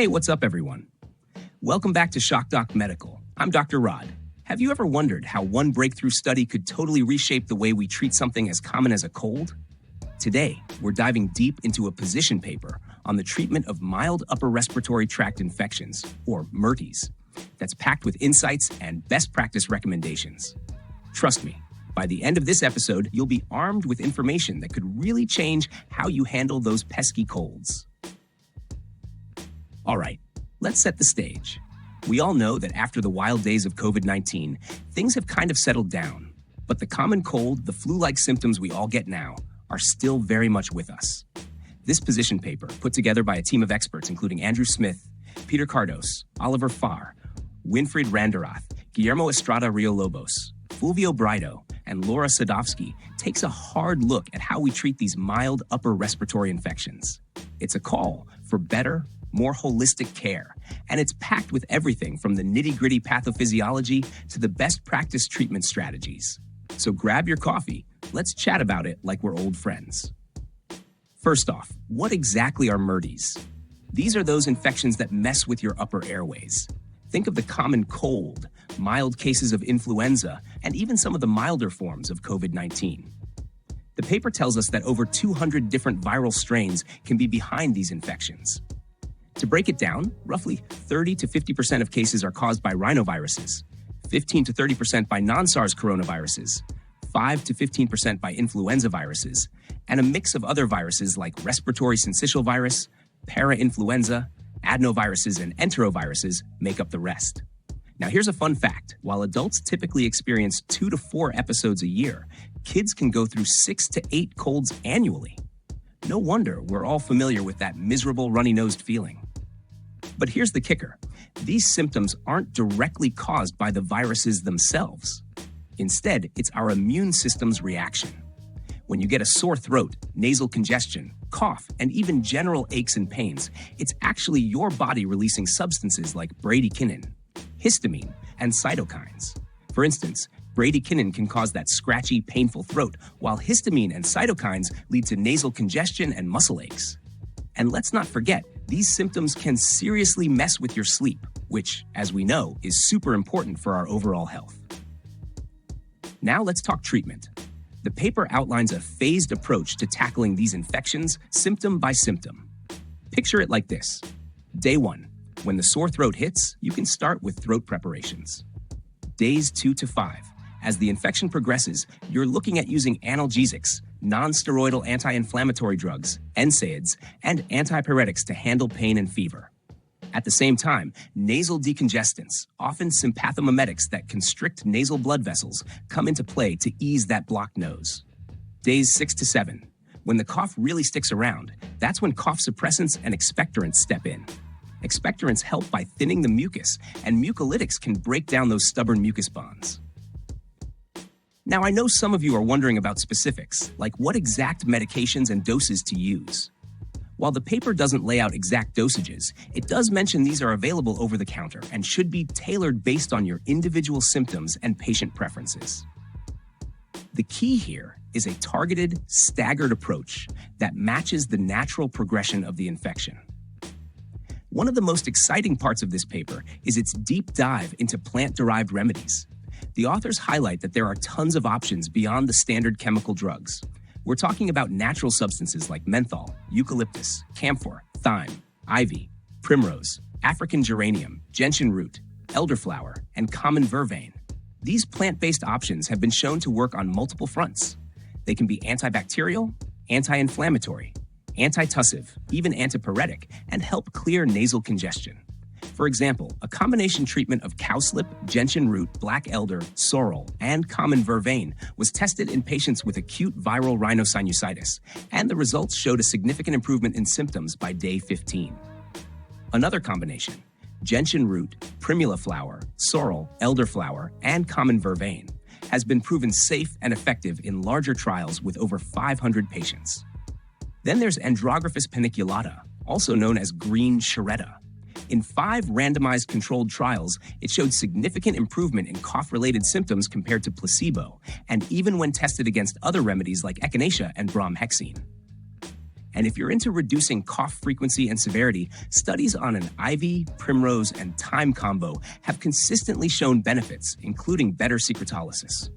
Hey, what's up, everyone? Welcome back to Shock Doc Medical. I'm Dr. Rod. Have you ever wondered how one breakthrough study could totally reshape the way we treat something as common as a cold? Today, we're diving deep into a position paper on the treatment of mild upper respiratory tract infections, or URTIs, that's packed with insights and best practice recommendations. Trust me, by the end of this episode, you'll be armed with information that could really change how you handle those pesky colds. All right, let's set the stage. We all know that after the wild days of COVID-19, things have kind of settled down, but the common cold, the flu-like symptoms we all get now, are still very much with us. This position paper, put together by a team of experts including Andrew Smith, Peter Cardos, Oliver Farr, Winfried Randerath, Guillermo Estrada Rio-Lobos, Fulvio Brido, and Laura Sadovsky, takes a hard look at how we treat these mild upper respiratory infections. It's a call for better, more holistic care, and it's packed with everything from the nitty-gritty pathophysiology to the best practice treatment strategies. So grab your coffee, let's chat about it like we're old friends. First off, what exactly are URTIs? These are those infections that mess with your upper airways. Think of the common cold, mild cases of influenza, and even some of the milder forms of COVID-19. The paper tells us that over 200 different viral strains can be behind these infections. To break it down, roughly 30 to 50% of cases are caused by rhinoviruses, 15 to 30% by non-SARS coronaviruses, 5 to 15% by influenza viruses, and a mix of other viruses like respiratory syncytial virus, parainfluenza, adenoviruses, and enteroviruses make up the rest. Now here's a fun fact. While adults typically experience 2 to 4 episodes a year, kids can go through 6 to 8 colds annually. No wonder we're all familiar with that miserable runny-nosed feeling. But here's the kicker. These symptoms aren't directly caused by the viruses themselves. Instead, it's our immune system's reaction. When you get a sore throat, nasal congestion, cough, and even general aches and pains, it's actually your body releasing substances like bradykinin, histamine, and cytokines. For instance, bradykinin can cause that scratchy, painful throat, while histamine and cytokines lead to nasal congestion and muscle aches. And let's not forget, these symptoms can seriously mess with your sleep, which, as we know, is super important for our overall health. Now let's talk treatment. The paper outlines a phased approach to tackling these infections symptom by symptom. Picture it like this. Day 1. When the sore throat hits, you can start with throat preparations. Days 2 to 5. As the infection progresses, you're looking at using analgesics, non-steroidal anti-inflammatory drugs, NSAIDs, and antipyretics to handle pain and fever. At the same time, nasal decongestants, often sympathomimetics that constrict nasal blood vessels, come into play to ease that blocked nose. Days 6 to 7. When the cough really sticks around, that's when cough suppressants and expectorants step in. Expectorants help by thinning the mucus, and mucolytics can break down those stubborn mucus bonds. Now, I know some of you are wondering about specifics, like what exact medications and doses to use. While the paper doesn't lay out exact dosages, it does mention these are available over the counter and should be tailored based on your individual symptoms and patient preferences. The key here is a targeted, staggered approach that matches the natural progression of the infection. One of the most exciting parts of this paper is its deep dive into plant-derived remedies. The authors highlight that there are tons of options beyond the standard chemical drugs. We're talking about natural substances like menthol, eucalyptus, camphor, thyme, ivy, primrose, African geranium, gentian root, elderflower, and common vervain. These plant-based options have been shown to work on multiple fronts. They can be antibacterial, anti-inflammatory, antitussive, even antipyretic, and help clear nasal congestion. For example, a combination treatment of cowslip, gentian root, black elder, sorrel, and common vervain was tested in patients with acute viral rhinosinusitis, and the results showed a significant improvement in symptoms by day 15. Another combination, gentian root, primula flower, sorrel, elderflower, and common vervain, has been proven safe and effective in larger trials with over 500 patients. Then there's Andrographis paniculata, also known as green charetta. In 5 randomized controlled trials, it showed significant improvement in cough-related symptoms compared to placebo, and even when tested against other remedies like echinacea and bromhexine. And if you're into reducing cough frequency and severity, studies on an IV, primrose, and thyme combo have consistently shown benefits, including better secretolysis.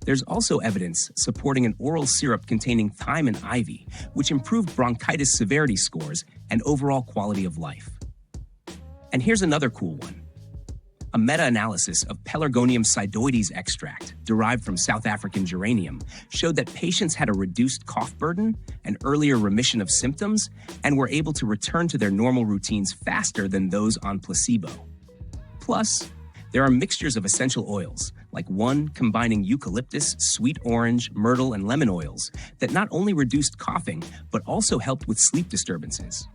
There's also evidence supporting an oral syrup containing thyme and ivy, which improved bronchitis severity scores and overall quality of life. And here's another cool one. A meta-analysis of Pelargonium sidoides extract, derived from South African geranium, showed that patients had a reduced cough burden, an earlier remission of symptoms, and were able to return to their normal routines faster than those on placebo. Plus, there are mixtures of essential oils, like one combining eucalyptus, sweet orange, myrtle, and lemon oils, that not only reduced coughing, but also helped with sleep disturbances.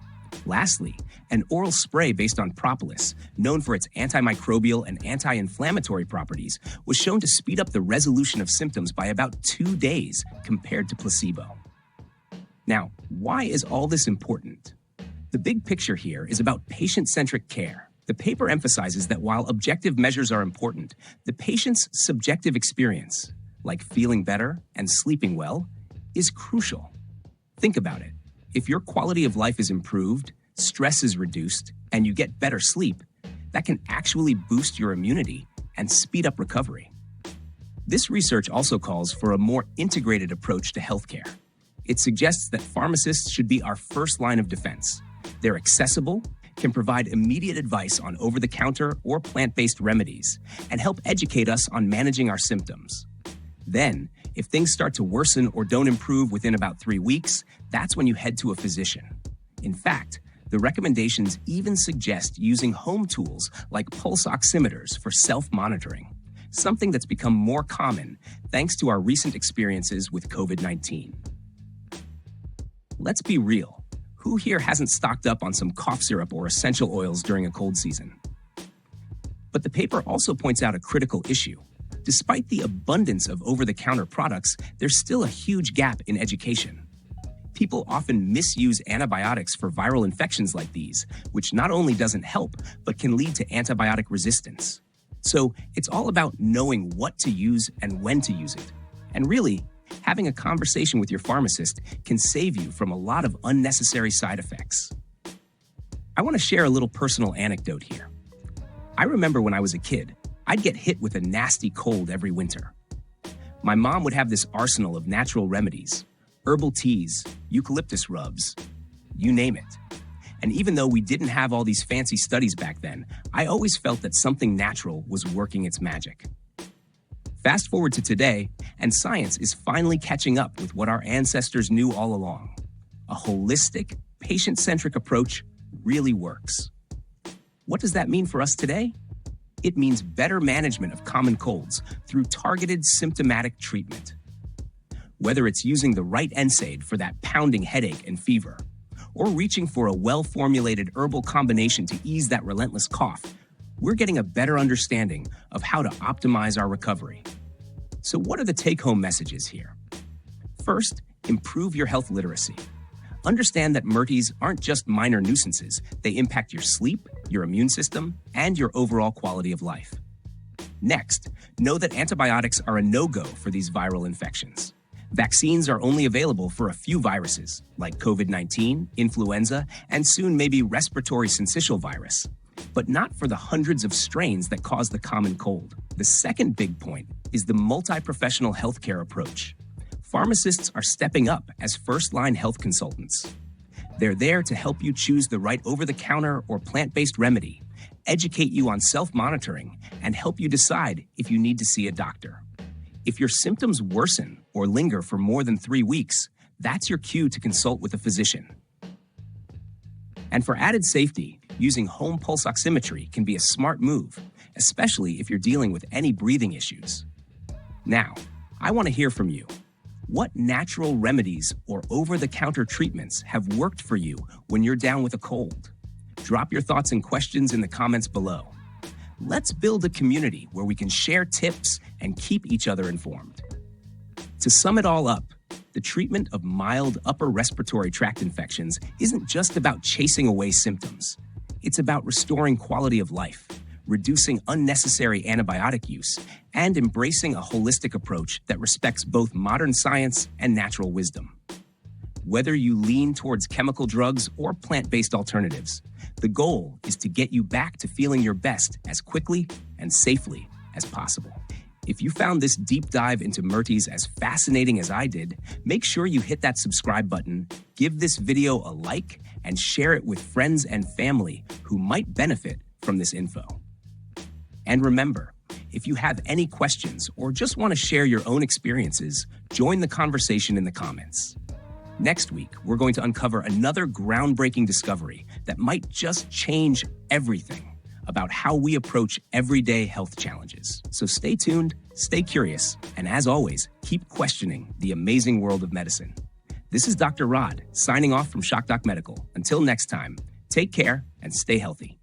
Lastly, an oral spray based on propolis, known for its antimicrobial and anti-inflammatory properties, was shown to speed up the resolution of symptoms by about 2 days compared to placebo. Now, why is all this important? The big picture here is about patient-centric care. The paper emphasizes that while objective measures are important, the patient's subjective experience, like feeling better and sleeping well, is crucial. Think about it. If your quality of life is improved, stress is reduced, and you get better sleep, that can actually boost your immunity and speed up recovery. This research also calls for a more integrated approach to healthcare. It suggests that pharmacists should be our first line of defense. They're accessible, can provide immediate advice on over-the-counter or plant-based remedies, and help educate us on managing our symptoms. Then, if things start to worsen or don't improve within about 3 weeks, that's when you head to a physician. In fact, the recommendations even suggest using home tools like pulse oximeters for self-monitoring, something that's become more common thanks to our recent experiences with COVID-19. Let's be real. Who here hasn't stocked up on some cough syrup or essential oils during a cold season? But the paper also points out a critical issue. Despite the abundance of over-the-counter products, there's still a huge gap in education. People often misuse antibiotics for viral infections like these, which not only doesn't help, but can lead to antibiotic resistance. So it's all about knowing what to use and when to use it. And really, having a conversation with your pharmacist can save you from a lot of unnecessary side effects. I want to share a little personal anecdote here. I remember when I was a kid, I'd get hit with a nasty cold every winter. My mom would have this arsenal of natural remedies, herbal teas, eucalyptus rubs, you name it. And even though we didn't have all these fancy studies back then, I always felt that something natural was working its magic. Fast forward to today, and science is finally catching up with what our ancestors knew all along. A holistic, patient-centric approach really works. What does that mean for us today? It means better management of common colds through targeted symptomatic treatment. Whether it's using the right NSAID for that pounding headache and fever, or reaching for a well-formulated herbal combination to ease that relentless cough, we're getting a better understanding of how to optimize our recovery. So what are the take-home messages here? First, improve your health literacy. Understand that URTIs aren't just minor nuisances. They impact your sleep, your immune system, and your overall quality of life. Next, know that antibiotics are a no-go for these viral infections. Vaccines are only available for a few viruses, like COVID-19, influenza, and soon maybe respiratory syncytial virus, but not for the hundreds of strains that cause the common cold. The second big point is the multi-professional healthcare approach. Pharmacists are stepping up as first-line health consultants. They're there to help you choose the right over-the-counter or plant-based remedy, educate you on self-monitoring, and help you decide if you need to see a doctor. If your symptoms worsen or linger for more than 3 weeks, that's your cue to consult with a physician. And for added safety, using home pulse oximetry can be a smart move, especially if you're dealing with any breathing issues. Now, I want to hear from you. What natural remedies or over-the-counter treatments have worked for you when you're down with a cold? Drop your thoughts and questions in the comments below. Let's build a community where we can share tips and keep each other informed. To sum it all up, the treatment of mild upper respiratory tract infections isn't just about chasing away symptoms. It's about restoring quality of life, reducing unnecessary antibiotic use, and embracing a holistic approach that respects both modern science and natural wisdom. Whether you lean towards chemical drugs or plant-based alternatives, the goal is to get you back to feeling your best as quickly and safely as possible. If you found this deep dive into URTIs as fascinating as I did, make sure you hit that subscribe button, give this video a like, and share it with friends and family who might benefit from this info. And remember, if you have any questions or just want to share your own experiences, join the conversation in the comments. Next week, we're going to uncover another groundbreaking discovery that might just change everything about how we approach everyday health challenges. So stay tuned, stay curious, and as always, keep questioning the amazing world of medicine. This is Dr. Rod, signing off from ShockDoc Medical. Until next time, take care and stay healthy.